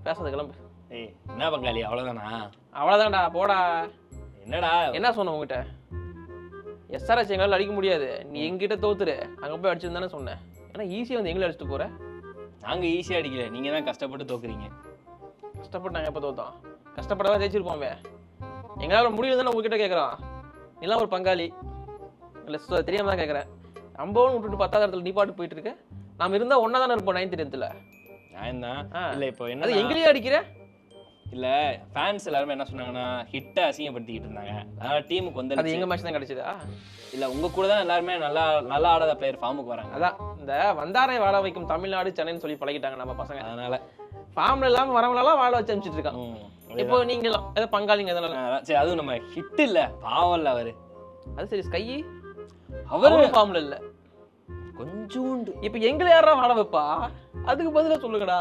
பேசாத கிளம்பு. ஏய் என்ன பங்காளி அவ்வளவுதானா? அவ்வளோதான்டா போடா. என்னடா என்ன சொன்ன உங்ககிட்ட? எஸ்ஆர்எஸ் எங்களால் அடிக்க முடியாது, நீ எங்கிட்ட தோத்துரு, அங்கே போய் அடிச்சிருந்தானே சொன்னேன். ஏன்னா ஈஸியாக வந்து எங்களை அடிச்சுட்டு போகிற. நாங்க ஈஸியா அடிக்கல, நீங்க தான் கஷ்டப்பட்டு தோக்குறீங்க. கஷ்டப்பட்டு நாங்கள் எப்போ தோத்தோம்? கஷ்டப்படாதான் ஜெயிச்சிருப்போமே. எங்களால் முடியல தானே உங்ககிட்ட கேட்குறோம். நீலாம் ஒரு பங்காளி இல்லை தெரியாம தான் கேட்குறேன். அம்போன்னு விட்டுட்டு 10வது இடத்துல நீ பாட்டு போயிட்டு இருக்க. நாம் இருந்தால் ஒன்றா தானே இருப்போம் 9th 10th. நான் தான் இல்ல இப்போ என்ன அது எங்களையே அடிக்கிற. இல்ல ஃபேன்ஸ் எல்லாரும் என்ன சொன்னாங்கன்னா ஹிட்டை அசிங்கப்படுத்திக்கிட்டு இருந்தாங்க, அதனால டீமுக்கு வந்து அது எங்க மேட்ச் தான் கிடைச்சதா? இல்ல உங்க கூட தான் எல்லாருமே நல்லா நல்லா ஆடாத பிளேயர் ஃபார்முக்கு வராங்க. அதான் இந்த வந்தாரை வாழ வைக்கும் தமிழ்நாடு சென்னைன்னு சொல்லி பழகிட்டாங்க நம்ம பசங்க. அதனால ஃபார்ம்ல இல்லாம வரவங்களெல்லாம் வாழ வச்சு அனுப்பிச்சிட்டு இருக்கான். இப்போ நீங்களும் ஏதோ பங்காளிங்க எதனால? சரி அதுவும் நம்ம ஹிட் இல்ல பாவம் இல்ல அவரு. அது சரி, ஸ்கை அவரு ஃபார்ம்ல இல்ல கொஞ்சோண்டு. இப்போ எங்களை யாரா வாழ வைப்பா? அதுக்கு பதிலா சொல்லுங்கடா.